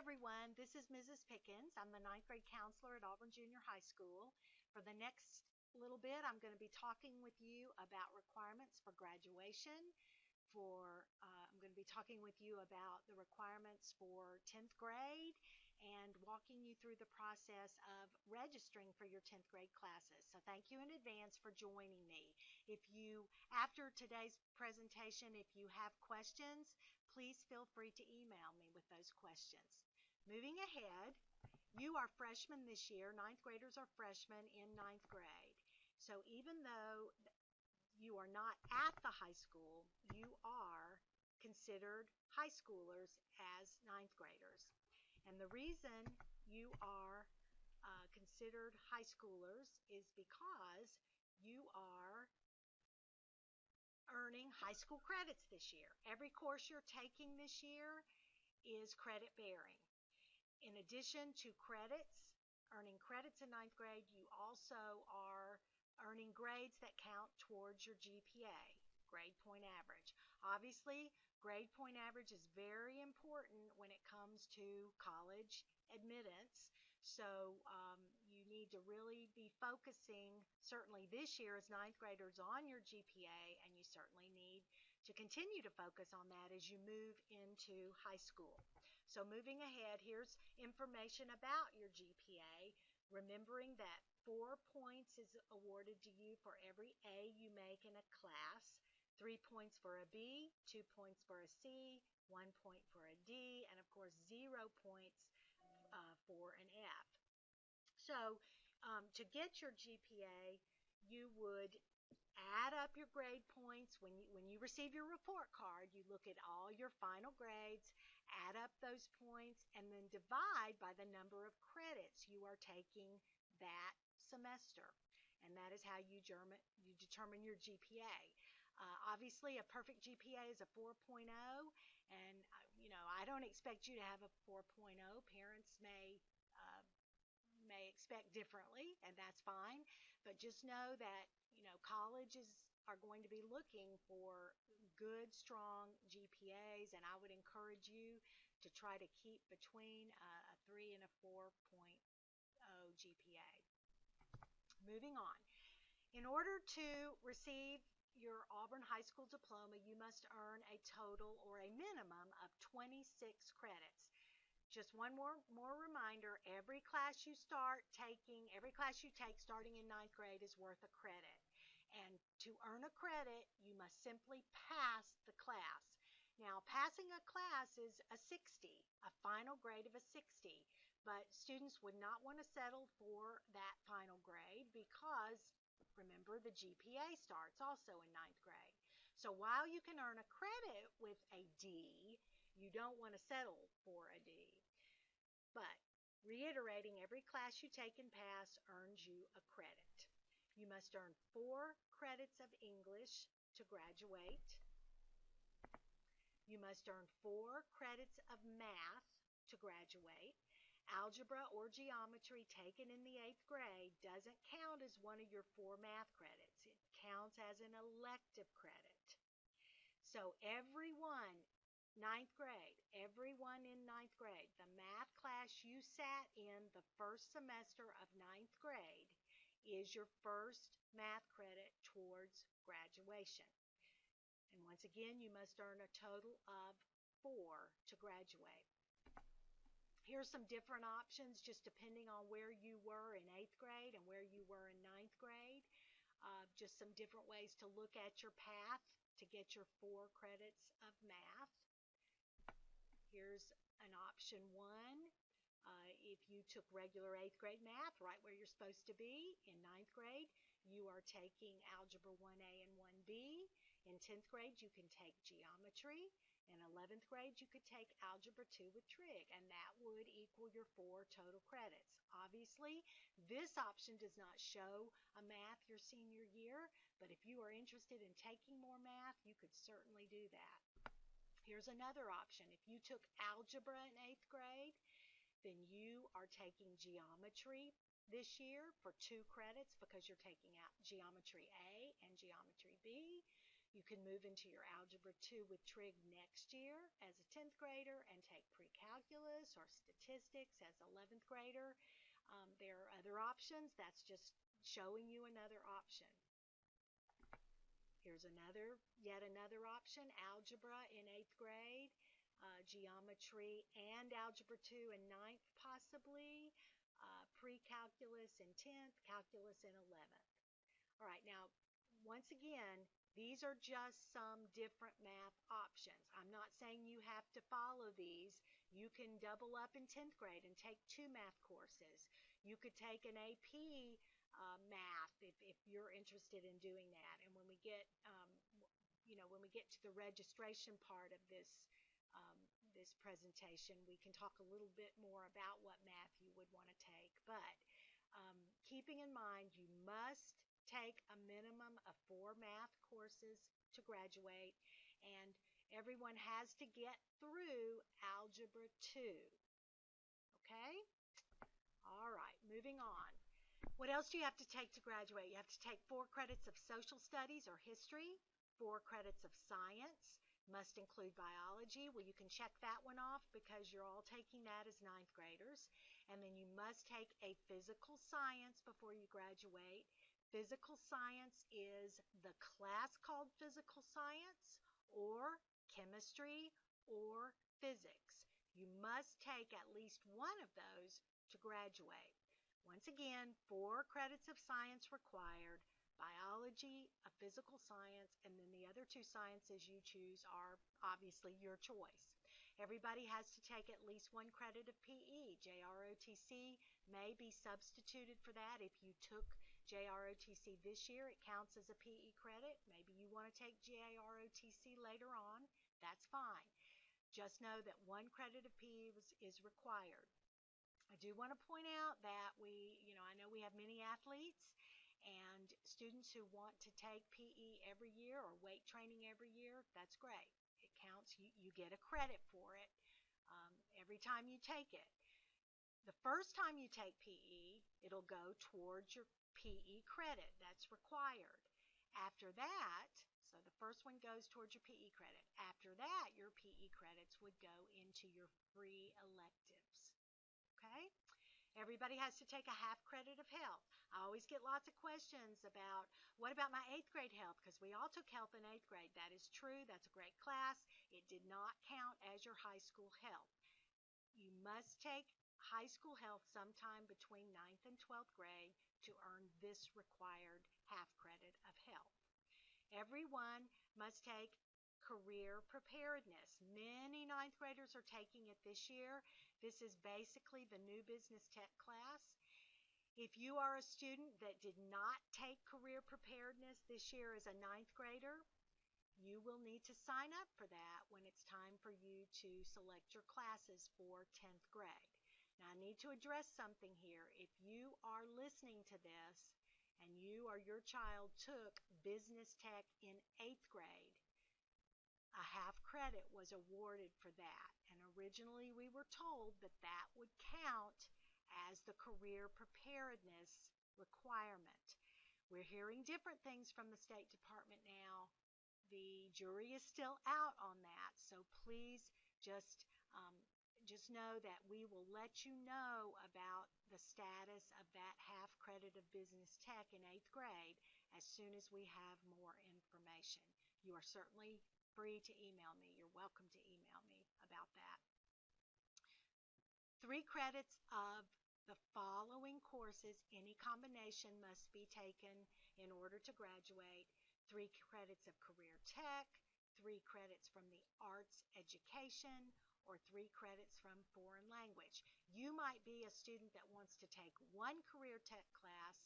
everyone. This is Mrs. Pickens. I'm the ninth grade counselor at Auburn Junior High School. For the next little bit, I'm going to be talking with you about requirements for graduation. I'm going to be talking with you about the requirements for 10th grade and walking you through the process of registering for your 10th grade classes. So thank you in advance for joining me. After today's presentation, if you have questions, please feel free to email me with those questions. Moving ahead, you are freshmen this year. Ninth graders are freshmen in ninth grade. So even though you are not at the high school, you are considered high schoolers as ninth graders. And the reason you are considered high schoolers is because you are earning high school credits this year. Every course you're taking this year is credit bearing. In addition to earning credits in ninth grade, you also are earning grades that count towards your GPA, grade point average. Obviously, grade point average is very important when it comes to college admittance. So you need to really be focusing, certainly this year as ninth graders, on your GPA, and you certainly need to continue to focus on that as you move into high school. So moving ahead, here's information about your GPA, remembering that 4 points is awarded to you for every A you make in a class, 3 points for a B, 2 points for a C, 1 point for a D, and of course 0 points for an F. So to get your GPA, you would add up your grade points. When you receive your report card, you look at all your final grades, add up those points, and then divide by the number of credits you are taking that semester. And that is how you determine your GPA. Obviously, a perfect GPA is a 4.0, and I don't expect you to have a 4.0. Parents may expect differently, and that's fine. But just know that colleges are going to be looking for good, strong GPAs, and I would encourage you to try to keep between a 3 and a 4.0 GPA. Moving on. In order to receive your Auburn High School diploma, you must earn a total or a minimum of 26 credits. Just one more reminder, every class you take starting in ninth grade is worth a credit. And to earn a credit, you must simply pass the class. Now, passing a class is a 60, a final grade of a 60, but students would not want to settle for that final grade because, remember, the GPA starts also in ninth grade. So while you can earn a credit with a D, you don't want to settle for a D. But reiterating, every class you take and pass earns you a credit. You must earn 4 credits of English to graduate. You must earn 4 credits of math to graduate. Algebra or geometry taken in the 8th grade doesn't count as one of your 4 math credits. It counts as an elective credit. So everyone in ninth grade, the math class you sat in the first semester of ninth grade is your first math credit towards graduation. And once again, you must earn a total of 4 to graduate. Here's some different options just depending on where you were in 8th grade and where you were in ninth grade. Just some different ways to look at your path to get your 4 credits of math. Here's an option 1. If you took regular 8th grade math, right where you're supposed to be, in ninth grade, you are taking Algebra 1A and 1B. In 10th grade, you can take geometry. In 11th grade, you could take Algebra 2 with trig, and that would equal your 4 total credits. Obviously, this option does not show a math your senior year, but if you are interested in taking more math, you could certainly do that. Here's another option. If you took algebra in 8th grade, then you are taking geometry this year for 2 credits because you're taking out geometry A and geometry B. You can move into your Algebra 2 with trig next year as a 10th grader and take pre-calculus or statistics as 11th grader. There are other options. That's just showing you another option. Here's yet another option, algebra in 8th grade, geometry and algebra 2 in 9th possibly, pre-calculus in 10th, calculus in 11th. All right, now, once again, these are just some different math options. I'm not saying you have to follow these. You can double up in 10th grade and take 2 math courses. You could take an AP math if you're interested in doing that. And when we get to the registration part of this presentation, we can talk a little bit more about what math you would want to take. But keeping in mind, you must take a minimum of 4 math courses to graduate, and everyone has to get through Algebra 2. Okay? All right, moving on. What else do you have to take to graduate? You have to take 4 credits of social studies or history, 4 credits of science, must include biology. Well, you can check that one off because you're all taking that as 9th graders. And then you must take a physical science before you graduate. Physical science is the class called physical science or chemistry or physics. You must take at least one of those to graduate. Once again, 4 credits of science required, biology, a physical science, and then the other 2 sciences you choose are obviously your choice. Everybody has to take at least 1 credit of PE. JROTC may be substituted for that. If you took JROTC this year, it counts as a PE credit. Maybe you want to take JROTC later on. That's fine. Just know that 1 credit of PE is required. I do want to point out that I know we have many athletes and students who want to take PE every year or weight training every year. That's great. It counts. You get a credit for it every time you take it. The first time you take PE, it'll go towards your PE credit. That's required. After that, so the first one goes towards your PE credit. After that, your PE credits would go into your free electives. Okay? Everybody has to take a half credit of health. I always get lots of questions about, what about my 8th grade health? Because we all took health in 8th grade. That is true. That's a great class. It did not count as your high school health. You must take high school health sometime between 9th and 12th grade to earn this required half credit of health. Everyone must take career preparedness. Many 9th graders are taking it this year. This is basically the new business tech class. If you are a student that did not take career preparedness this year as a 9th grader, you will need to sign up for that when it's time for you to select your classes for 10th grade. Now, I need to address something here. If you are listening to this and you or your child took business tech in 8th grade, a half credit was awarded for that. And originally we were told that that would count as the career preparedness requirement. We're hearing different things from the State Department now. The jury is still out on that, so please just know that we will let you know about the status of that half credit of business tech in 8th grade as soon as we have more information. You are certainly free to email me. You're welcome to email me about that. 3 credits of the following courses, any combination, must be taken in order to graduate. 3 credits of career tech, 3 credits from the arts education, or 3 credits from foreign language. You might be a student that wants to take 1 career tech class,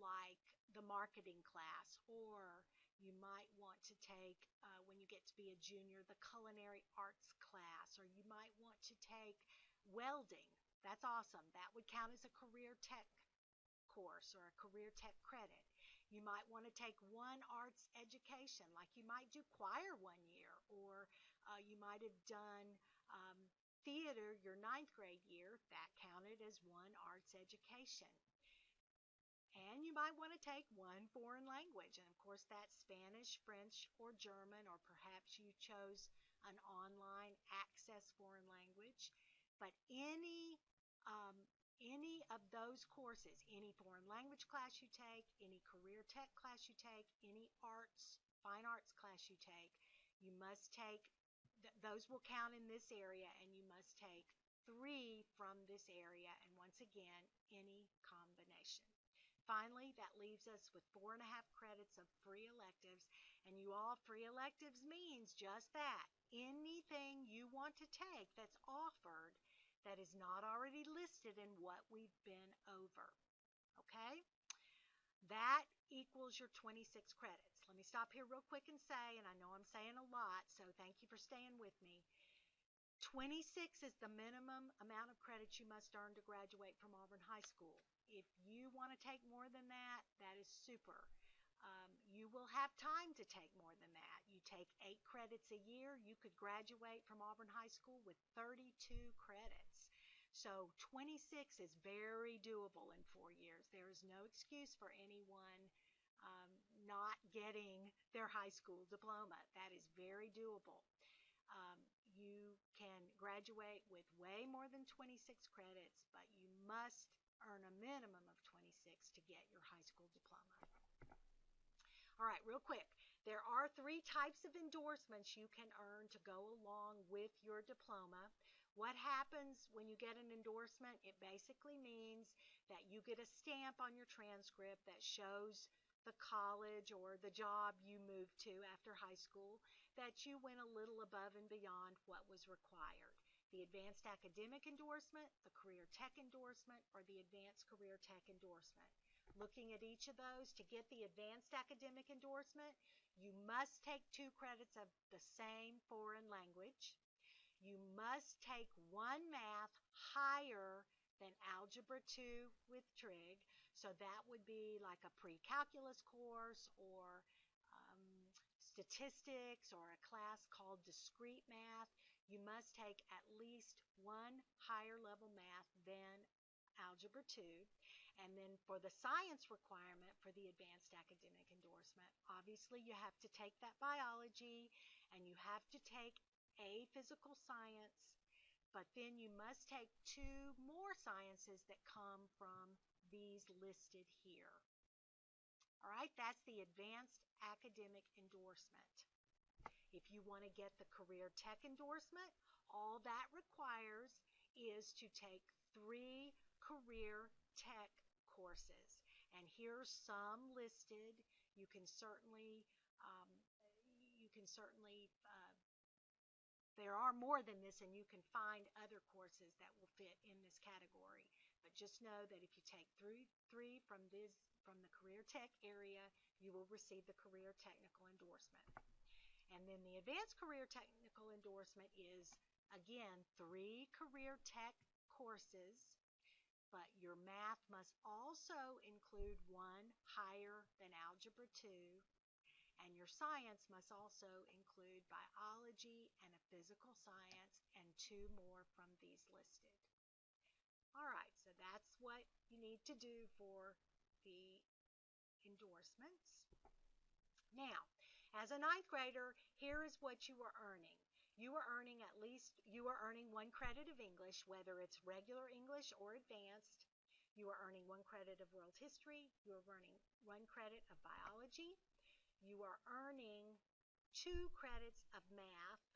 like the marketing class, or you might want to take, when you get to be a junior, the culinary arts class, or you might want to take welding. That's awesome. That would count as a career tech course or a career tech credit. You might want to take 1 arts education, like you might do choir 1 year, or you might have done theater your 9th grade year. That counted as 1 arts education. And you might want to take one foreign language. And of course, that's Spanish, French, or German, or perhaps you chose an online access foreign language. But um, any of those courses, any foreign language class you take, any career tech class you take, any fine arts class you take, you must take, those will count in this area, and you must take 3 from this area, and once again, any combination. Finally, that leaves us with 4.5 credits of free electives. And you all, free electives means just that. Anything you want to take that's offered that is not already listed in what we've been over. Okay? That equals your 26 credits. Let me stop here real quick and say, and I know I'm saying a lot, so thank you for staying with me. 26 is the minimum amount of credits you must earn to graduate from Auburn High School. If you want to take more than that, that is super. You will have time to take more than that. You take 8 credits a year, you could graduate from Auburn High School with 32 credits. So 26 is very doable in 4 years. There is no excuse for anyone not getting their high school diploma. That is very doable. You can graduate with way more than 26 credits, but you must earn a minimum of 26 to get your high school diploma. All right, real quick. There are 3 types of endorsements you can earn to go along with your diploma. What happens when you get an endorsement? It basically means that you get a stamp on your transcript that shows the college or the job you moved to after high school that you went a little above and beyond what was required. The advanced academic endorsement, the career tech endorsement, or the advanced career tech endorsement. Looking at each of those, to get the advanced academic endorsement, you must take 2 credits of the same foreign language. You must take 1 math higher than Algebra 2 with trig. So that would be like a pre-calculus course or statistics or a class called discrete math. You must take at least 1 higher level math than Algebra 2. And then for the science requirement for the advanced academic endorsement, obviously you have to take that biology and you have to take a physical science, but then you must take 2 more sciences that come from these listed here. All right, that's the advanced academic endorsement. If you want to get the career tech endorsement, all that requires is to take 3 career tech courses. And here's some listed. You can certainly, there are more than this, and you can find other courses that will fit in this category. But just know that if you take 3 from the career tech area, you will receive the career technical endorsement. And then the advanced career technical endorsement is, again, 3 career tech courses, but your math must also include 1 higher than Algebra 2, and your science must also include biology and a physical science and 2 more from these listed. All right, so that's what you need to do for the endorsements. Now, as a 9th grader, here is what you are earning. You are earning 1 credit of English, whether it's regular English or advanced. You are earning 1 credit of world history. You are earning 1 credit of biology. You are earning 2 credits of math,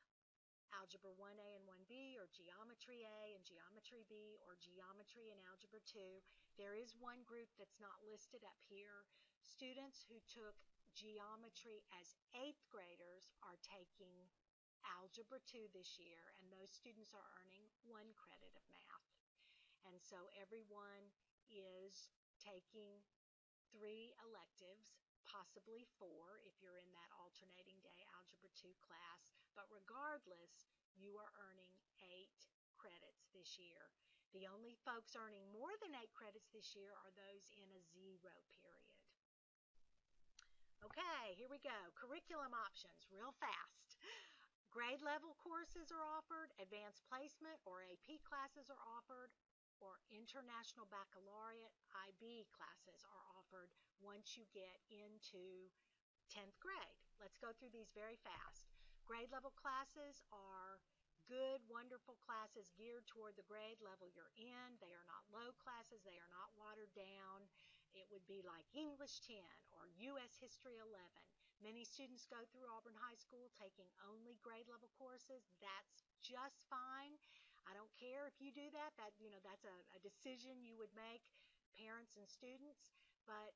Algebra 1A and 1B, or Geometry A and Geometry B, or Geometry and Algebra 2. There is one group that's not listed up here. Students who took geometry as 8th graders are taking Algebra 2 this year, and those students are earning 1 credit of math. And so everyone is taking 3 electives, possibly 4 if you're in that alternating day Algebra 2 class. But regardless, you are earning 8 credits this year. The only folks earning more than 8 credits this year are those in a 0 period. Okay, here we go. Curriculum options, real fast. Grade level courses are offered, advanced placement or AP classes are offered, or International Baccalaureate IB classes are offered once you get into 10th grade. Let's go through these very fast. Grade level classes are good, wonderful classes geared toward the grade level you're in. They are not low classes. They are not watered down. It would be like English 10 or U.S. History 11. Many students go through Auburn High School taking only grade level courses. That's just fine. I don't care if you do that. That's a decision you would make, parents and students. But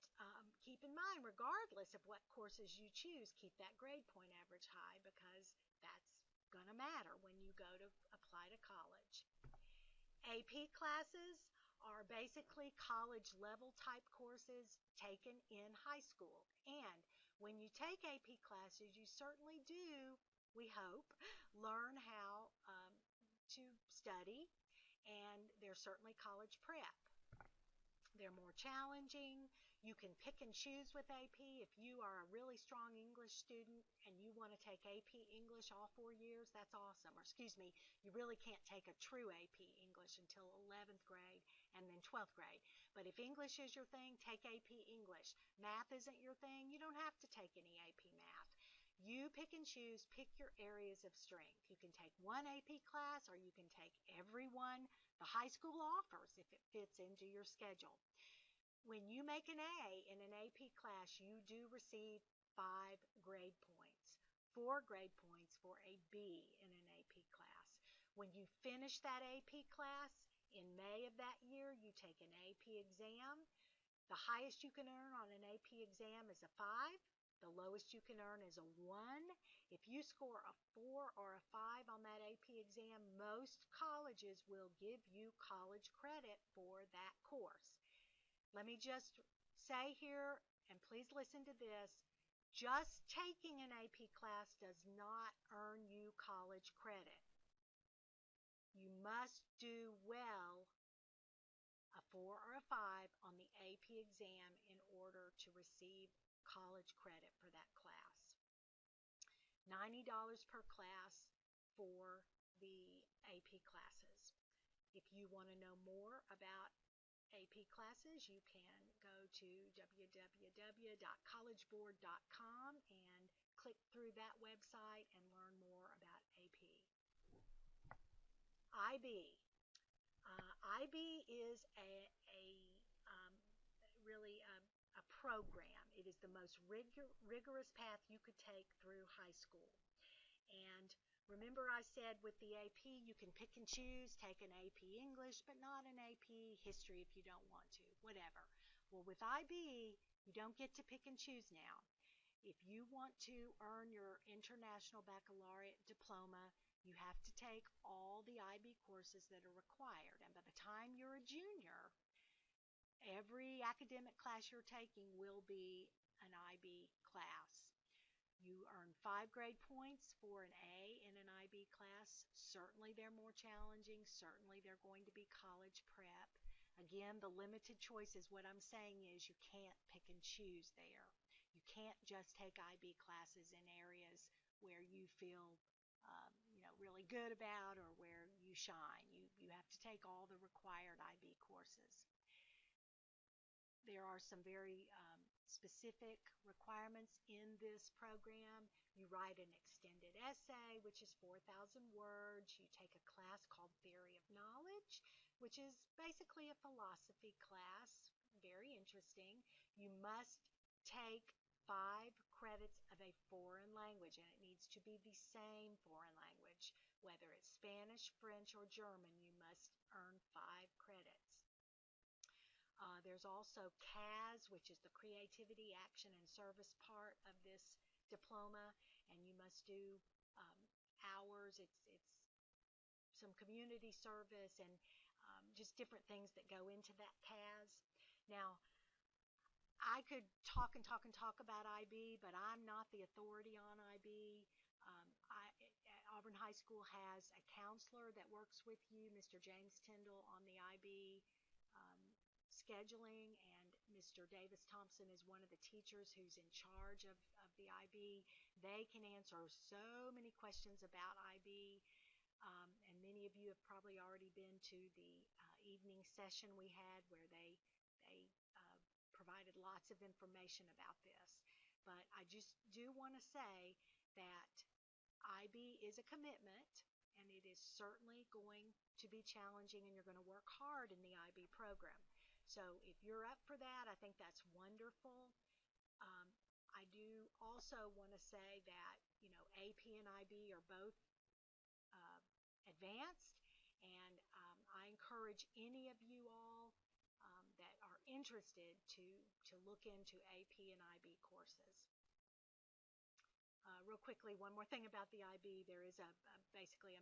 keep in mind, regardless of what courses you choose, keep that grade point average high because that's going to matter when you go to apply to college. AP classes are basically college level type courses taken in high school. And when you take AP classes, you certainly do, we hope, learn how to study, and they're certainly college prep. They're more challenging. You can pick and choose with AP. If you are a really strong English student and you want to take AP English all 4 years, that's awesome. Or excuse me, you really can't take a true AP English until 11th grade and then 12th grade. But if English is your thing, take AP English. Math isn't your thing, you don't have to take any AP Math. You pick and choose, pick your areas of strength. You can take one AP class or you can take every one the high school offers if it fits into your schedule. When you make an A in an AP class, you do receive 5 grade points, 4 grade points for a B in an AP class. When you finish that AP class in May of that year, you take an AP exam. The highest you can earn on an AP exam is a 5. The lowest you can earn is a 1. If you score a 4 or a 5 on that AP exam, most colleges will give you college credit for that course. Let me just say here, and please listen to this, just taking an AP class does not earn you college credit. You must do well, a 4 or a 5 on the AP exam in order to receive college credit for that class. $90 per class for the AP classes. If you want to know more about AP classes, you can go to www.collegeboard.com and click through that website and learn more about AP. IB. IB is really a program. It is the most rigorous path you could take through high school. And remember I said with the AP, you can pick and choose, take an AP English, but not an AP History if you don't want to, whatever. Well, with IB, you don't get to pick and choose now. If you want to earn your International Baccalaureate diploma, you have to take all the IB courses that are required. And by the time you're a junior, every academic class you're taking will be an IB class. You earn 5 grade points for an A in an IB class. Certainly they're more challenging. Certainly they're going to be college prep. Again, the limited choice is what I'm saying is you can't pick and choose there. You can't just take IB classes in areas where you feel really good about or where you shine. You have to take all the required IB courses. There are some very specific requirements in this program. You write an extended essay, which is 4,000 words. You take a class called Theory of Knowledge, which is basically a philosophy class. Very interesting. You must take 5 credits of a foreign language, and it needs to be the same foreign language. Whether it's Spanish, French, or German, you must earn 5 credits. There's also CAS, which is the Creativity, Action, and Service part of this diploma, and you must do hours. It's some community service and just different things that go into that CAS. Now, I could talk and talk and talk about IB, but I'm not the authority on IB. Auburn High School has a counselor that works with you, Mr. James Tyndall, on the IB scheduling, and Mr. Davis Thompson is one of the teachers who's in charge of the IB. They can answer so many questions about IB. And many of you have probably already been to the evening session we had where they provided lots of information about this. But I just do want to say that IB is a commitment, and it is certainly going to be challenging, and you're going to work hard in the IB program. So if you're up for that, I think that's wonderful. Um, I do also want to say that, AP and IB are both uh, advanced, and I encourage any of you all that are interested to look into AP and IB courses. Real quickly, one more thing about the IB. There is basically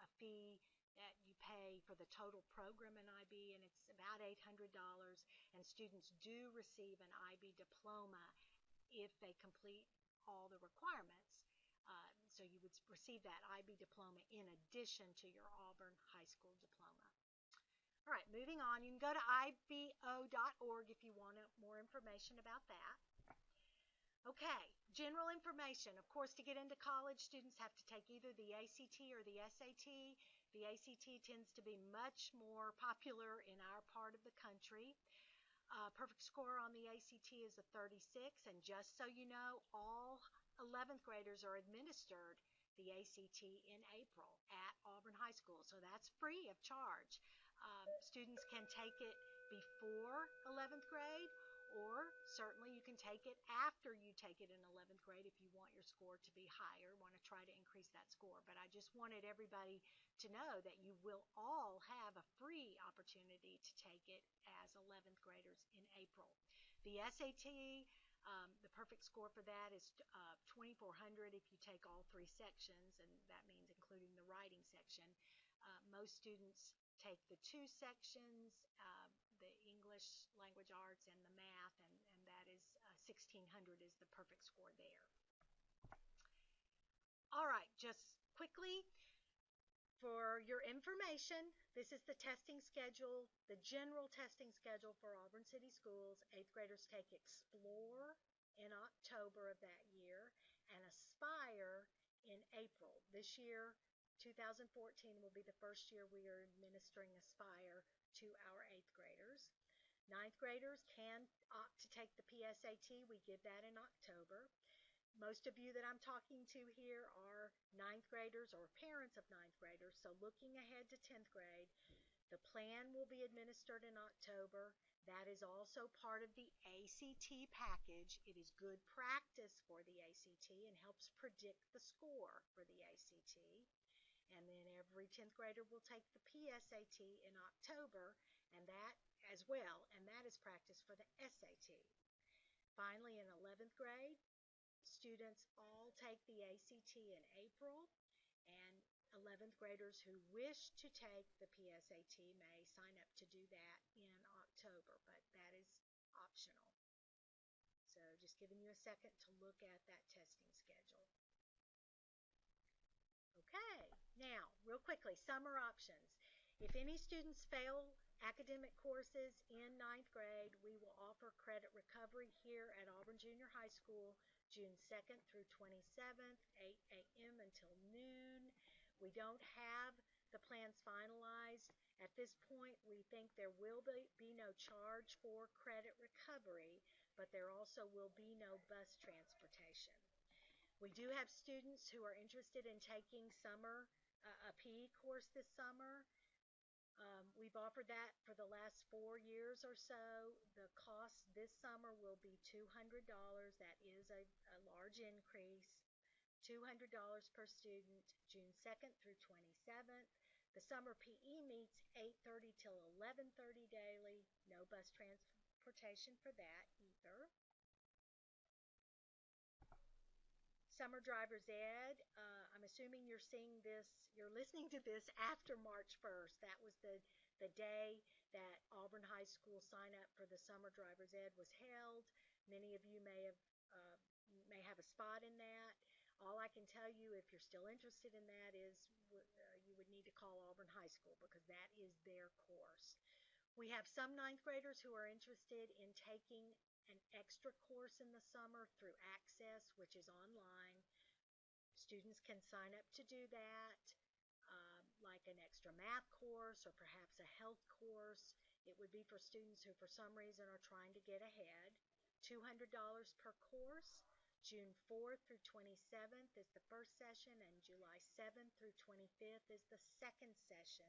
a fee that you pay for the total program in IB, and it's about $800. And students do receive an IB diploma if they complete all the requirements. So you would receive that IB diploma in addition to your Auburn High School diploma. All right, moving on. You can go to ibo.org if you want more information about that. Okay, general information. Of course, to get into college, students have to take either the ACT or the SAT. The ACT tends to be much more popular in our part of the country. Perfect score on the ACT is a 36, and just so you know, all 11th graders are administered the ACT in April at Auburn High School, so that's free of charge. Students can take it before 11th grade, or certainly you can take it after you take it in 11th grade if you want your score to be higher, want to try to increase that score. But I just wanted everybody to know that you will all have a free opportunity to take it as 11th graders in April. The SAT, the perfect score for that is 2,400 if you take all three sections, and that means including the writing section. Most students take the two sections, the English language arts and the math, and that is 1,600 is the perfect score there. All right, just quickly, for your information, this is the testing schedule, the general testing schedule for Auburn City Schools. 8th graders take Explore in October of that year and Aspire in April. This year, 2014, will be the first year we are administering Aspire to our 8th graders. 9th graders can opt to take the PSAT. We give that in October. Most of you that I'm talking to here are 9th graders or parents of 9th graders, so looking ahead to 10th grade, the plan will be administered in October. That is also part of the ACT package. It is good practice for the ACT and helps predict the score for the ACT. And then every 10th grader will take the PSAT in October, and that as well, and that is practice for the SAT. Finally, in 11th grade, students all take the ACT in April, and 11th graders who wish to take the PSAT may sign up to do that in October, but that is optional. So just giving you a second to look at that testing schedule. Okay, now, real quickly, summer options. If any students fail academic courses in 9th grade, we will offer credit recovery here at Auburn Junior High School June 2nd through 27th, 8 a.m. until noon. We don't have the plans finalized. At this point, we think there will be no charge for credit recovery, but there also will be no bus transportation. We do have students who are interested in taking a PE course this summer. We've offered that for the last 4 years or so. The cost this summer will be $200. That is a large increase. $200 per student, June 2nd through 27th. The summer PE meets 8:30 till 11:30 daily. No bus transportation for that either. Summer Driver's Ed, I'm assuming you're listening to this after March 1st. That was the day that Auburn High School sign up for the Summer Driver's Ed was held. Many of you may have a spot in that. All I can tell you, if you're still interested in that, is you would need to call Auburn High School because that is their course. We have some 9th graders who are interested in taking an extra course in the summer through Access, which is online. Students can sign up to do that. like an extra math course or perhaps a health course. It would be for students who for some reason are trying to get ahead. $200 per course. June 4th through 27th is the first session, and July 7th through 25th is the second session.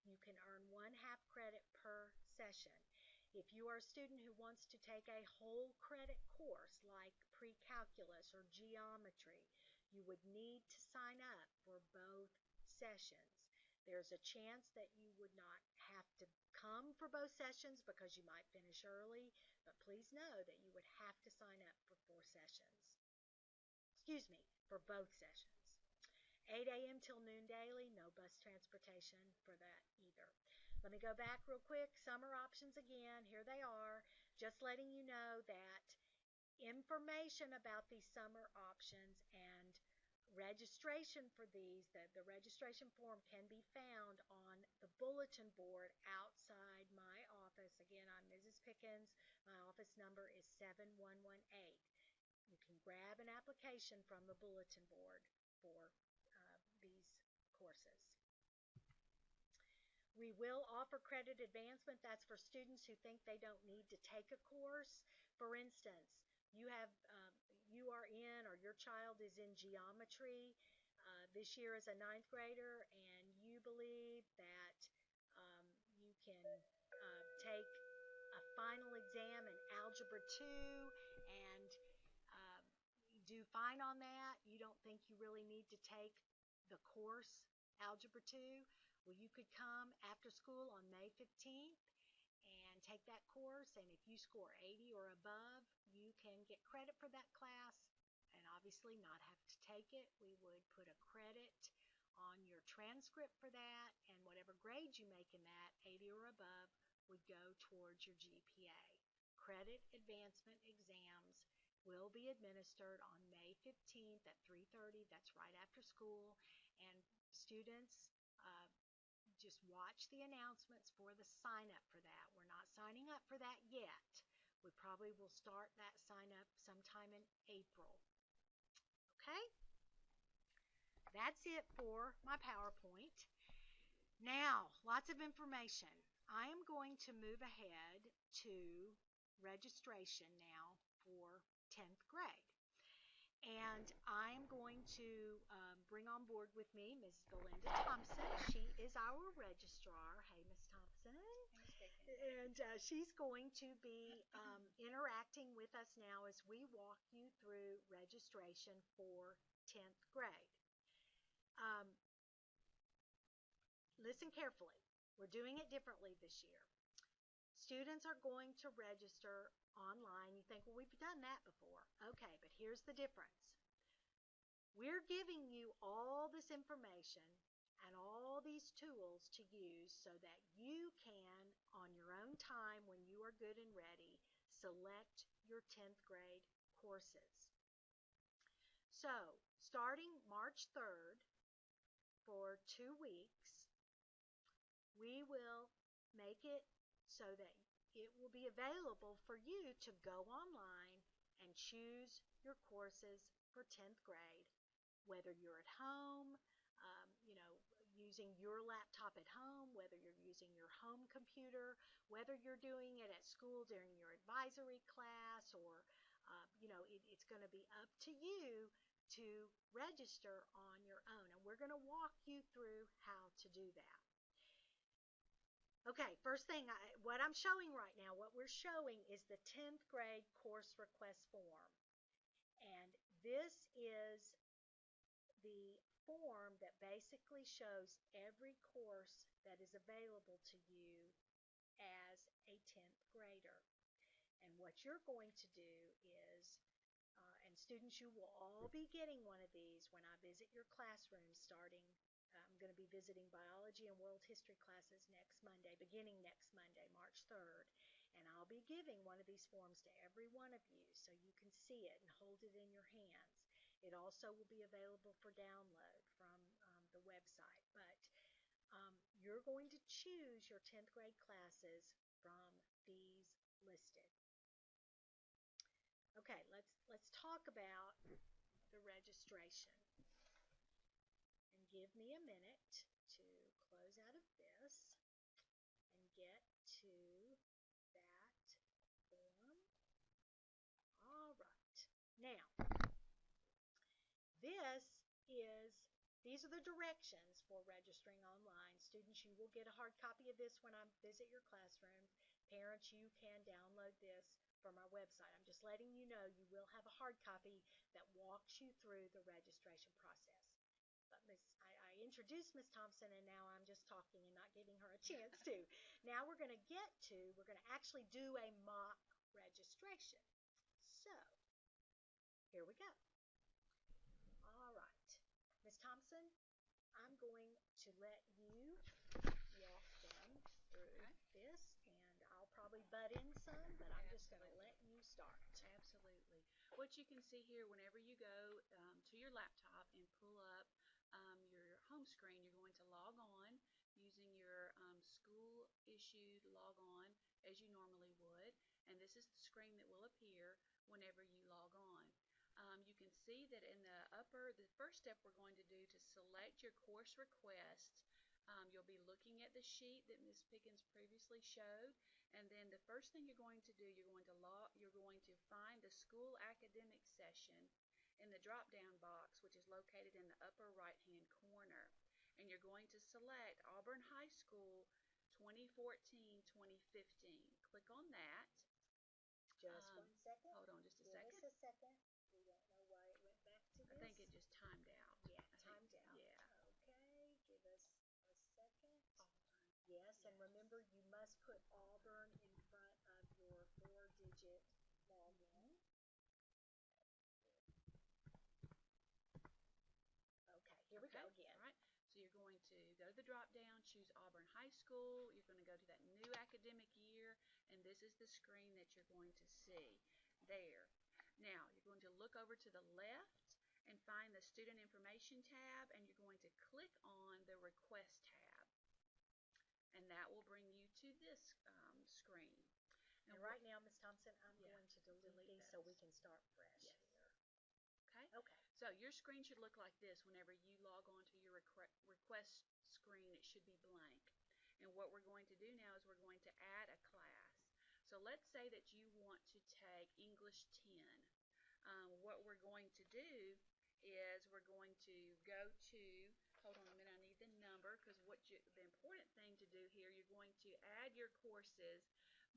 You can earn 1/2 credit per session. If you are a student who wants to take a whole credit course like pre-calculus or geometry, you would need to sign up for both sessions. There's a chance that you would not have to come for both sessions because you might finish early, but please know that you would have to sign up for 4 sessions. Excuse me, for both sessions. 8 a.m. till noon daily, no bus transportation for that either. Let me go back real quick. Summer options again, here they are. Just letting you know that information about these summer options and registration for these, the registration form can be found on the bulletin board outside my office. Again, I'm Mrs. Pickens. My office number is 7118. You can grab an application from the bulletin board for these courses. We will offer credit advancement. That's for students who think they don't need to take a course. For instance, you are in, or your child is in geometry this year as a 9th grader, and you believe that you can take a final exam in Algebra 2 and do fine on that. You don't think you really need to take the course Algebra 2. Well, you could come after school on May 15th and take that course, and if you score 80 or above, you can get credit for that class and obviously not have to take it. We would put a credit on your transcript for that, and whatever grade you make in that, 80 or above, would go towards your GPA. Credit advancement exams will be administered on May 15th at 3:30. That's right after school, and students just watch the announcements for the sign up for that. We're not signing up for that yet. We probably will start that sign up sometime in April. Okay? That's it for my PowerPoint. Now, lots of information. I am going to move ahead to registration now for 10th grade. And I'm going to bring on board with me Mrs. Belinda Thompson. She is our registrar. Hey, Miss Thompson. And she's going to be interacting with us now as we walk you through registration for 10th grade. Listen carefully. We're doing it differently this year. Students are going to register online. You think, well, we've done that before. Okay, but here's the difference. We're giving you all this information and all these tools to use so that you can, on your own time when you are good and ready, select your 10th grade courses. So, starting March 3rd, for 2 weeks, we will make it so that it will be available for you to go online and choose your courses for 10th grade, whether you're at home, using your laptop at home, whether you're using your home computer, whether you're doing it at school during your advisory class, or it's going to be up to you to register on your own, and we're going to walk you through how to do that. Okay, first thing, what I'm showing right now, what we're showing is the 10th grade course request form. And this is the form that basically shows every course that is available to you as a 10th grader. And what you're going to do is, and students, you will all be getting one of these when I visit your classroom starting. I'm going to be visiting biology and world history classes next Monday, beginning next Monday, March 3rd. And I'll be giving one of these forms to every one of you so you can see it and hold it in your hands. It also will be available for download from the website. But you're going to choose your 10th grade classes from these listed. Okay, let's talk about the registration. And give me a minute to close out of this and get to that form. All right. Now, these are the directions for registering online. Students, you will get a hard copy of this when I visit your classroom. Parents, you can download this from our website. I'm just letting you know you will have a hard copy that walks you through the registration process. But I introduced Miss Thompson, and now I'm just talking and not giving her a chance to. Now we're going to actually do a mock registration. So, here we go. All right. Miss Thompson, I'm going to let you walk them through this, and I'll probably butt in some, but I'm just going to let you start. Absolutely. What you can see here, whenever you go to your laptop and pull up your home screen, you're going to log on using your school-issued log on as you normally would, and this is the screen that will appear whenever you log on. You can see that in the first step we're going to do to select your course request, you'll be looking at the sheet that Ms. Pickens previously showed, and then the first thing you're going to do, you're going to find the school academic session in the drop-down box, which is located in the upper right-hand corner, and you're going to select Auburn High School 2014-2015. Click on that. Just 1 second. Hold on just a second. second. Give us a second. We don't know why it went back to this. I think it just timed out. Yeah, timed out. Yeah. Okay, give us a second. Yes, and remember you must put Auburn in front of your 4-digit login. Okay, here we go again. All right. So you're going to go to the drop down, choose Auburn High School. You're going to go to that new academic year, and this is the screen that you're going to see there. Now, you're going to look over to the left and find the Student Information tab, and you're going to click on the Request tab. And that will bring you to this screen. And right now, Ms. Thompson, I'm going to delete these so we can start fresh here. Okay? Okay. So your screen should look like this whenever you log on to your request screen. It should be blank. And what we're going to do now is we're going to add a class. So let's say that you want to take English 10. What we're going to do is we're going to go to, hold on a minute, I need the number, because the important thing to do here, you're going to add your courses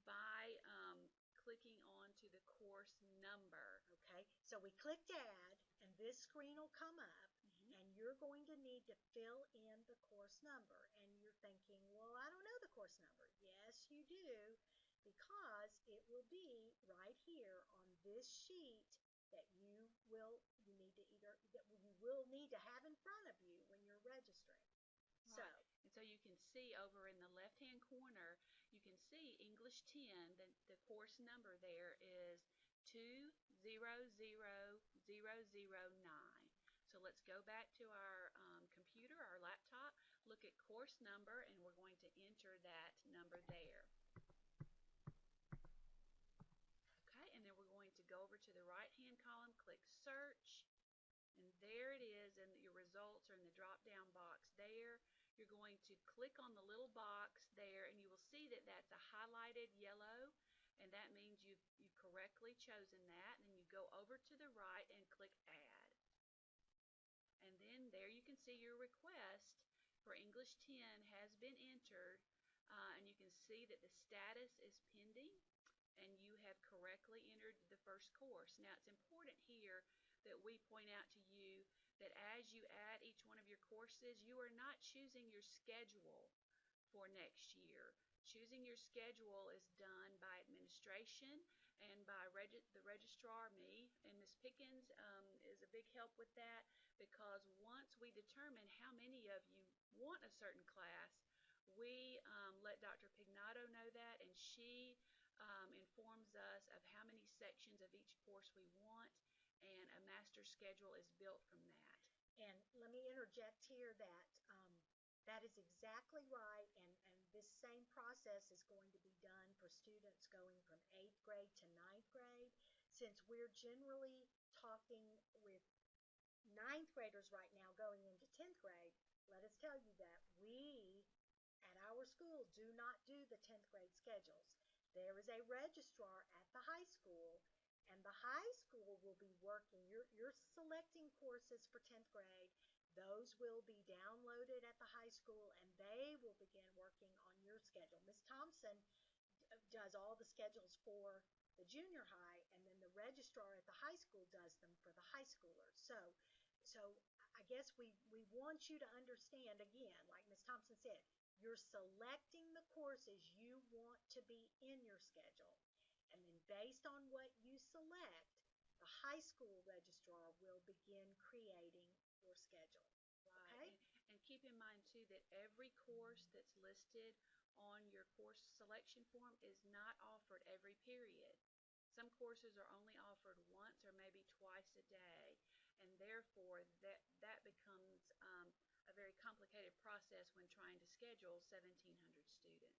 by clicking on to the course number. Okay, so we clicked add, and this screen will come up, and you're going to need to fill in the course number. And you're thinking, well, I don't know the course number. Yes, you do, because it will be right here on this sheet that you will need to have in front of you when you're registering. Right. And so you can see over in the left-hand corner, you can see English 10, the course number there is 200009. So let's go back to our computer, our laptop, look at course number, and we're going to enter that number there. Okay, and then we're going to go over to the right-hand column, click search, and there it is, and your results are in the drop-down box there. You're going to click on the little box there, and you will see that that's a highlighted yellow, and that means you've correctly chosen that. And then you go over to the right and click add. And then there you can see your request for English 10 has been entered, and you can see that the status is pending, and you have correctly entered the first course. Now it's important here that we point out to you that as you add each one of your courses, you are not choosing your schedule for next year. Choosing your schedule is done by administration and by the registrar, me, and Ms. Pickens is a big help with that, because once we determine how many of you want a certain class, we let Dr. Pignato know that, and she informs us of how many sections of each course we want, and a master schedule is built from that. And let me interject here that that is exactly right, and this same process is going to be done for students going from 8th grade to 9th grade. Since we're generally talking with 9th graders right now going into 10th grade, let us tell you that we our schools do not do the 10th grade schedules. There is a registrar at the high school, and the high school will be working. You're selecting courses for 10th grade. Those will be downloaded at the high school, and they will begin working on your schedule. Miss Thompson does all the schedules for the junior high, and then the registrar at the high school does them for the high schoolers. So I guess we want you to understand, again, like Miss Thompson said, you're selecting the courses you want to be in your schedule. And then based on what you select, the high school registrar will begin creating your schedule. Right. And keep in mind, too, that every course that's listed on your course selection form is not offered every period. Some courses are only offered once or maybe twice a day, and therefore that becomes a very complicated process when trying to schedule 1,700 students.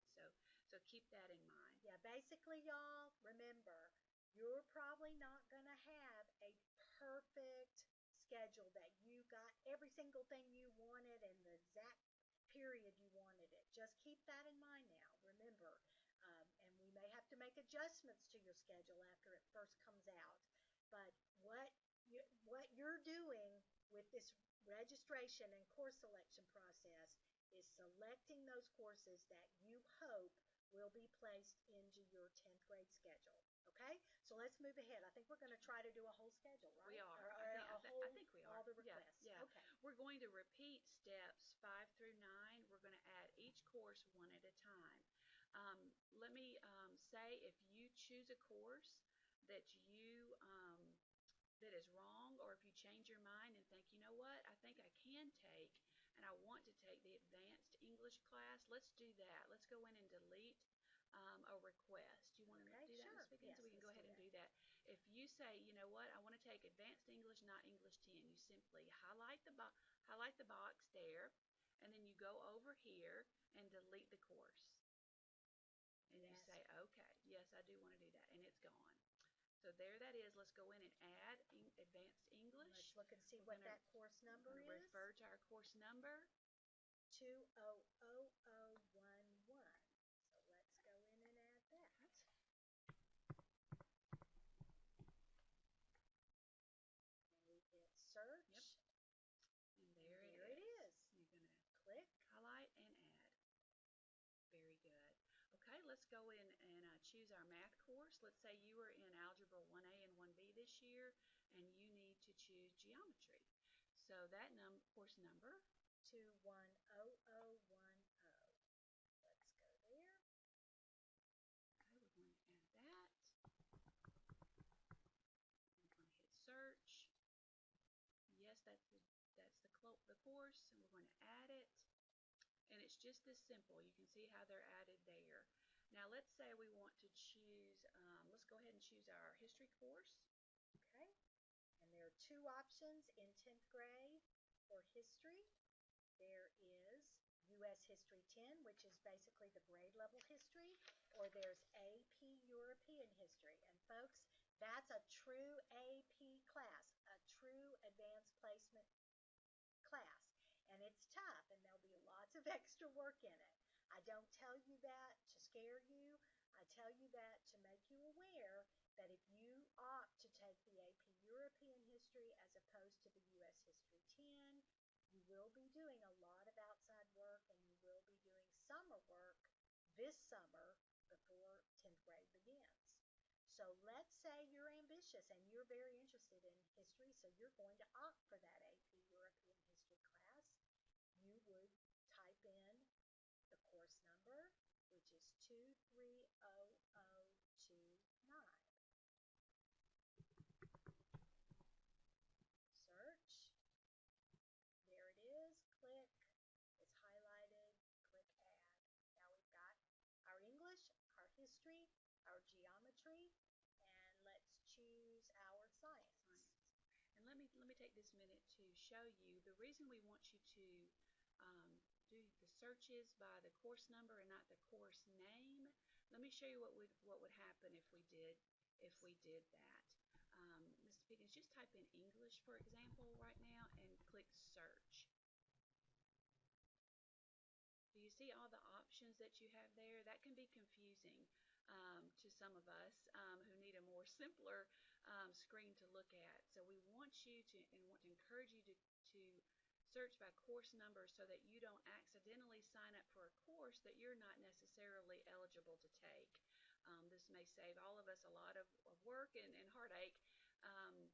So keep that in mind. Yeah, basically, y'all, remember, you're probably not going to have a perfect schedule that you got every single thing you wanted and the exact period you wanted it. Just keep that in mind now. Remember, and we may have to make adjustments to your schedule after it first comes out. But what you're doing with this registration and course selection process is selecting those courses that you hope will be placed into your 10th grade schedule. Okay? So let's move ahead. I think we're going to try to do a whole schedule, right? We are. I think we are. All the requests. Yeah. Okay. We're going to repeat steps 5 through 9. We're going to add each course one at a time. Let me say, if you choose a course that that is wrong, or if you change your mind and think, you know what, I think I can take, and I want to take the advanced English class, let's do that. Let's go in and delete a request. You want to do that, Sure. Ms. Pickens? Yes, We can go let's ahead and do do that. If you say, you know what, I want to take advanced English, not English 10, you simply highlight the box there, and then you go over here and delete the course. And you say, okay, yes, I do want to do that, and it's gone. So there that is. Let's go in and add advanced English. Let's look and see what that course number is. Refer to our course number. 20011. So let's go in and add that. And we hit search. Yep. And there it is. You're going to click, highlight, and add. Very good. Okay, let's go in and choose our math course. Let's say you are in Algebra 1A and 1B this year, and you need to choose geometry. So that course number, 210010. Let's go there. Okay, we're going to add that. We're going to hit search. Yes, that's the course, and we're going to add it. And it's just this simple. You can see how they're added there. Now let's say we want to choose, let's go ahead and choose our history course. Okay, and there are two options in 10th grade for history. There is U.S. History 10, which is basically the grade level history, or there's AP European History. And folks, that's a true AP class, a true advanced placement class. And it's tough, and there'll be lots of extra work in it. I don't tell you that to scare you. I tell you that to make you aware that if you opt to take the AP European History as opposed to the U.S. History 10, you will be doing a lot of outside work, and you will be doing summer work this summer before 10th grade begins. So let's say you're ambitious and you're very interested in history, so you're going to opt for that AP European History class. You would type in the course number, which is 230029. Search. There it is. Click. It's highlighted. Click add. Now we've got our English, our history, our geometry, and let's choose our science. And let me take this minute to show you the reason we want you to do the searches by the course number and not the course name. Let me show you what would happen if we did that. Mr. Pickens, just type in English, for example, right now, and click search. Do you see all the options options that you have there, that can be confusing to some of us who need a more simpler screen to look at. So we want you to and want to encourage you to search by course number so that you don't accidentally sign up for a course that you're not necessarily eligible to take. This may save all of us a lot of work and heartache. Um,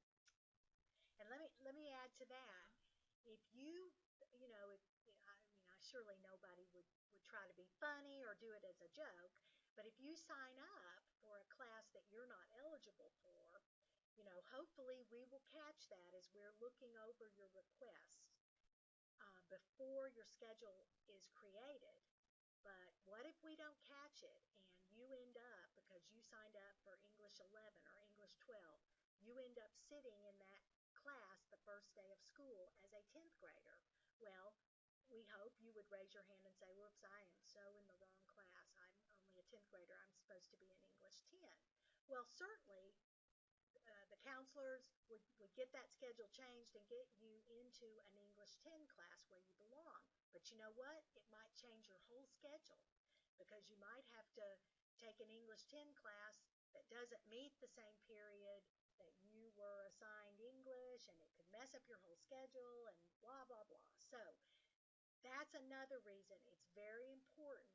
And let me add to that. If you, surely nobody would try to be funny or do it as a joke, but if you sign up for a class that you're not eligible for, hopefully we will catch that as we're looking over your request before your schedule is created. But what if we don't catch it and you end up, because you signed up for English 11 or English 12, you end up sitting in that class the first day of school as a 10th grader? Well, we hope you would raise your hand and say, whoops, I am so in the wrong class. I'm only a 10th grader. I'm supposed to be in English 10. Well, certainly the counselors would get that schedule changed and get you into an English 10 class where you belong. But you know what? It might change your whole schedule because you might have to take an English 10 class that doesn't meet the same period that you were assigned English, and it could mess up your whole schedule and blah, blah, blah. So that's another reason it's very important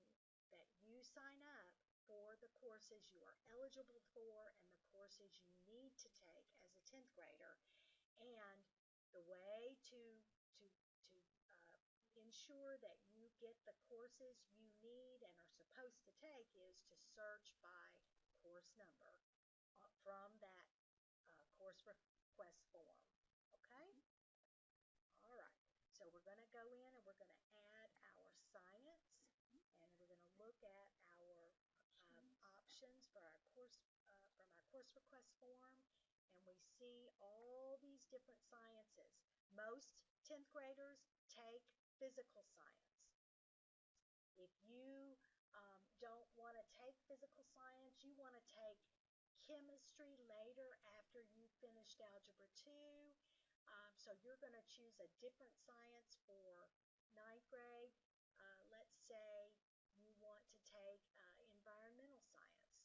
that you sign up for the courses you are eligible for and the courses you need to take as a 10th grader. And the way to ensure that you get the courses you need and are supposed to take is to search by course number from that course request form. Okay? All right. So we're going to go in and we're going to add our science, and we're going to look at our options for our course from our course request form, and we see all these different sciences. Most 10th graders take physical science. If you don't want to take physical science, you want to take chemistry later after you finished Algebra 2. So you're going to choose a different science for ninth grade. Let's say you want to take environmental science.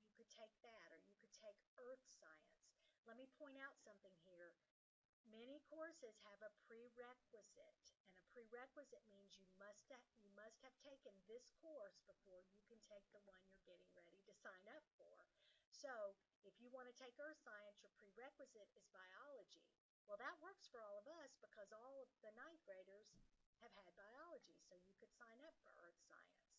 You could take that, or you could take earth science. Let me point out something here. Many courses have a prerequisite, and a prerequisite means you must have taken this course before you can take the one you're getting ready to sign up for. So if you want to take earth science, your prerequisite is biology. Well, that works for all of us because all of the ninth graders have had biology, so you could sign up for earth science.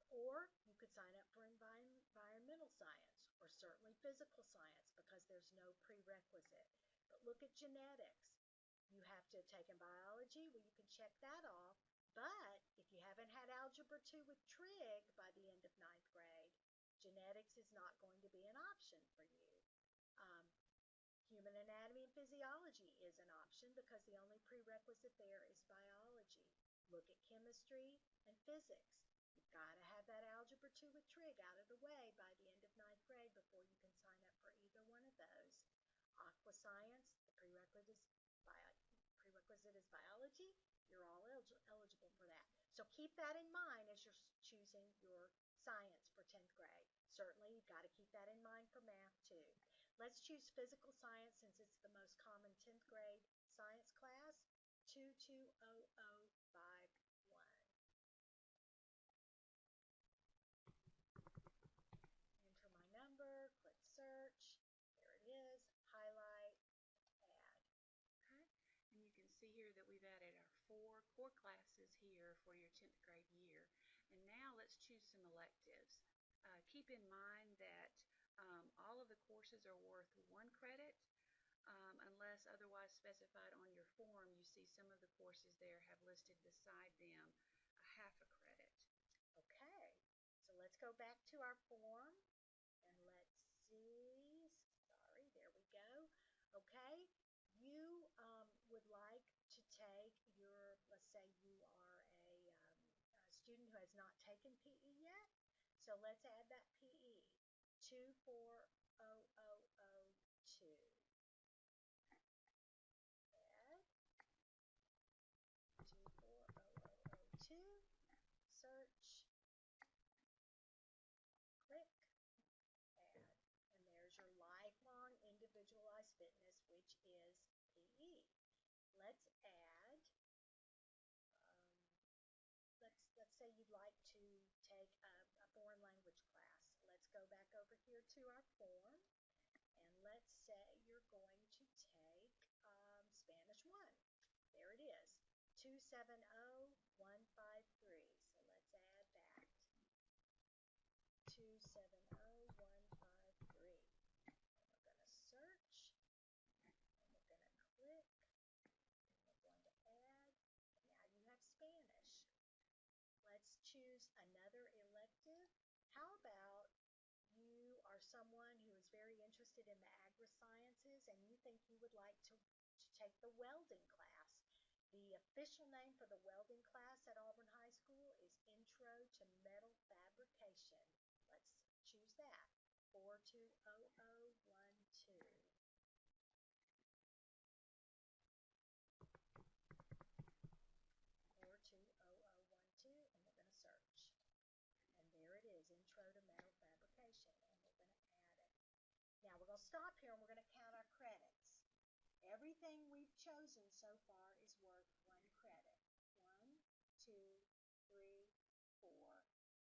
Or you could sign up for environmental science, or certainly physical science because there's no prerequisite. But look at genetics. You have to have taken biology. Well, you can check that off. But if you haven't had Algebra 2 with trig by the end of ninth grade, genetics is not going to be an option for you. Human anatomy and physiology is an option because the only prerequisite there is biology. Look at chemistry and physics. You've got to have that Algebra 2 with trig out of the way by the end of ninth grade before you can sign up for either one of those. Aqua science, the prerequisite is biology. You're all eligible for that. So keep that in mind as you're choosing your science for 10th grade. Certainly, you've got to keep that in mind for math too. Let's choose physical science since it's the most common 10th grade science class, 22005. Enter my number, click search, there it is, highlight, add. Okay, and you can see here that we've added our 4 core classes here for your 10th grade year. And now let's choose some electives. Keep in mind that all of the courses are worth 1 credit. Unless otherwise specified on your form, you see some of the courses there have listed beside them a half a credit. Okay, so let's go back to our form and let's see. Sorry, there we go. Okay, you would like to take let's say you are a student who has not taken PE yet. So let's add that PE, 24002. Add 24002, search. here to our form, and let's say you're going to take Spanish 1. There it is, 270153. So let's add that. 270153. We're going to search, and we're going to click, and we're going to add, and now you have Spanish. Let's choose another elective. How about you are someone who is very interested in the agri-sciences and you think you would like to take the welding class. The official name for the welding class at Auburn High School is Intro to Metal Fabrication. Let's choose that, 420012. 420012, and we're going to search. And there it is, Intro to Metal Fabrication, and we're going to add it. Now we're going to stop here and we're going to count our credits. Everything we've chosen so far is worth 1 credit. 1, 2, 3, 4,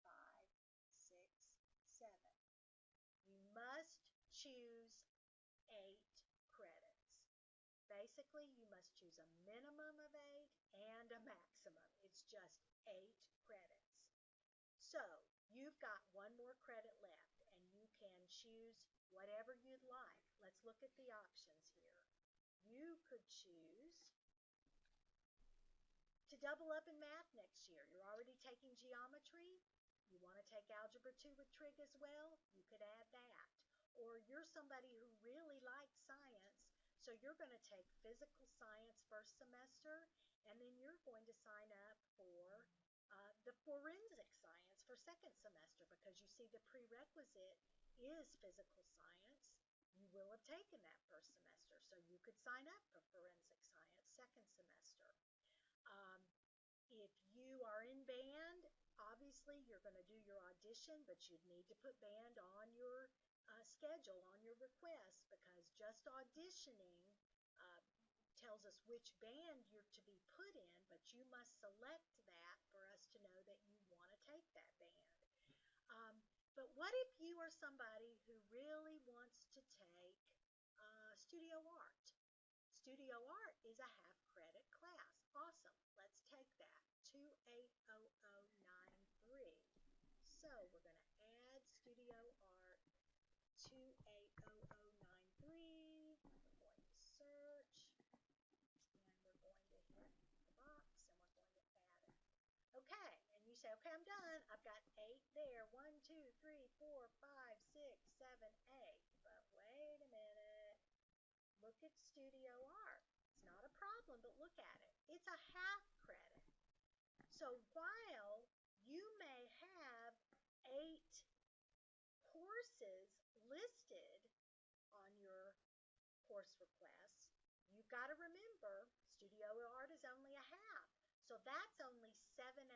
5, 6, 7. You must choose 8 credits. Basically, you must choose a minimum of 8 and a maximum. It's just 8 credits. So, you've got 1 more credit left, and you can choose whatever you'd like. Let's look at the options here. You could choose to double up in math next year. You're already taking geometry. You want to take Algebra 2 with trig as well? You could add that. Or you're somebody who really likes science, so you're going to take physical science first semester, and then you're going to sign up for the forensic science for second semester, because you see the prerequisite is physical science. You will have taken that first semester, so you could sign up for forensic science second semester. If you are in band, obviously you're going to do your audition, but you'd need to put band on your schedule, on your request, because just auditioning tells us which band you're to be put in, but you must select that for us to know that you want to take that band. But what if you are somebody who really wants to take studio art? Studio art is a half credit class. Awesome. Let's take that. 280093. So we're going to add studio art 280093. We're going to search, and we're going to hit the box, and we're going to add it. Okay, and you say, okay, I'm done. I've got 8 there. 1, 2, 3, 4, 5, 6, 7, 8. But wait a minute. Look at studio art. It's not a problem, but look at it. It's a half credit. So while you may have 8 courses listed on your course request, you've got to remember studio art is only a half. So that's only 7.5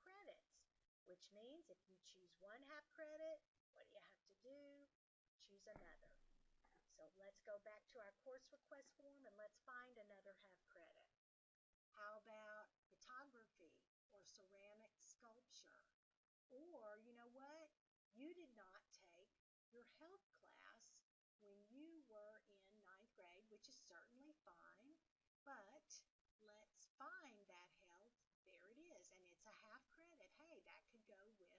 credits, which means if you choose 1 half credit, what do you have to do? Choose another. So let's go back to our course request form and let's find another half credit. How about photography or ceramic sculpture? Or, you know what? You did not take your health class when you were in 9th grade, which is certainly fine, but let's find that health. There it is, and it's a half credit. Hey, that could go with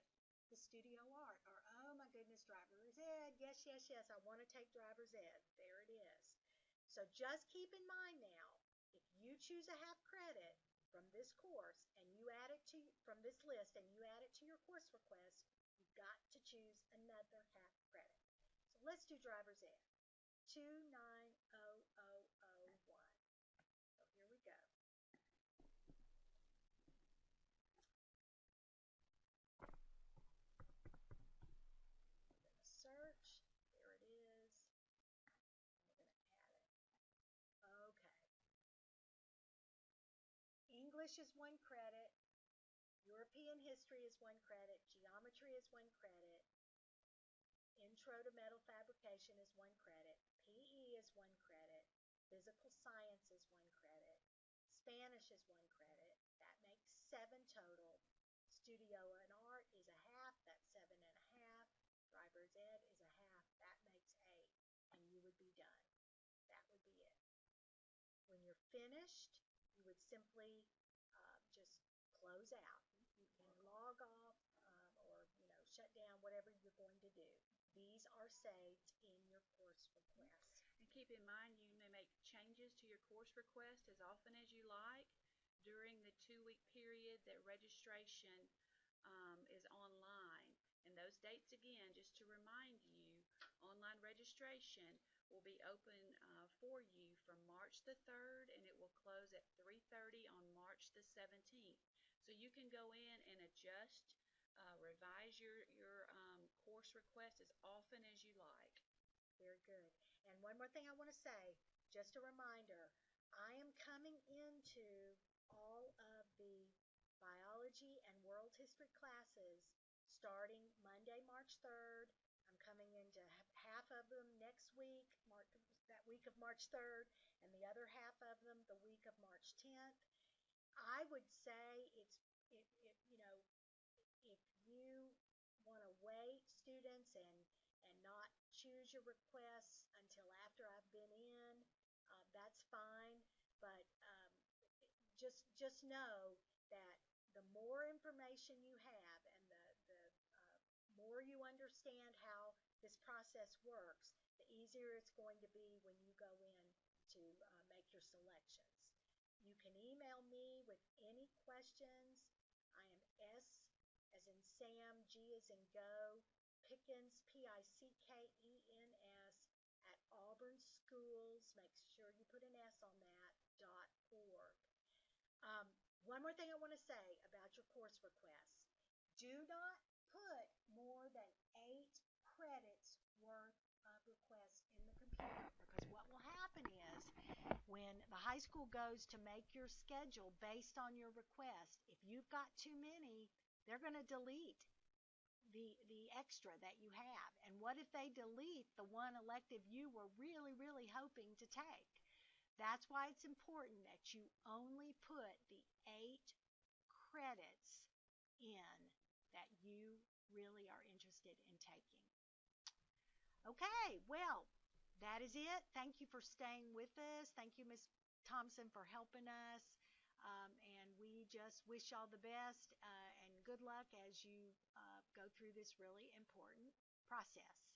the studio art. Or, oh my goodness, driver's ed. Yes, yes, yes, I want to take driver's ed. There it is. So just keep in mind now, if you choose a half credit from this course and you add it to from this list and you add it to your course request, you've got to choose another half credit. So let's do driver's ed. 290001. So here we go. Search, there it is, and we're going to add it. Okay. English is 1 credit, European history is 1 credit, geometry is 1 credit, intro to metal fabrication is 1 credit, PE is 1 credit, physical science is 1 credit, Spanish is 1 credit, that makes 7 total, studio and art is a half, that's 7.5, driver's Library Ed is a half. That makes 8, and you would be done. That would be it. When you're finished, you would simply just close out. You can log off or shut down whatever you're going to do. These are saved in your course request. And keep in mind, you may make changes to your course request as often as you like during the 2-week period that registration is online. And those dates, again, just to remind you, online registration will be open for you from March the 3rd, and it will close at 3:30 on March the 17th. So you can go in and adjust, revise your course request as often as you like. Very good. And one more thing I want to say, just a reminder, I am coming into all of the biology and world history classes starting Monday, March 3rd. I'm coming into half of them next week, that week of March 3rd, and the other half of them the week of March 10th. I would say if you want to wait, students, and not choose your requests until after I've been in, that's fine. But just know that the more information you have and the more you understand how this process works, the easier it's going to be when you go in to make your selections. You can email me with any questions. I am S as in Sam, G as in go, Pickens, Pickens, at Auburn Schools. Make sure you put an S on that, .org. One more thing I want to say about your course request. Do not put more than 8 credits worth of requests in the computer, because what will happen is when the high school goes to make your schedule based on your request, if you've got too many, they're going to delete the extra that you have. And what if they delete the one elective you were really, really hoping to take? That's why it's important that you only put the 8 credits in that you really are interested in taking. Okay, well, that is it. Thank you for staying with us. Thank you, Ms. Thompson, for helping us. And we just wish y'all the best and good luck as you go through this really important process.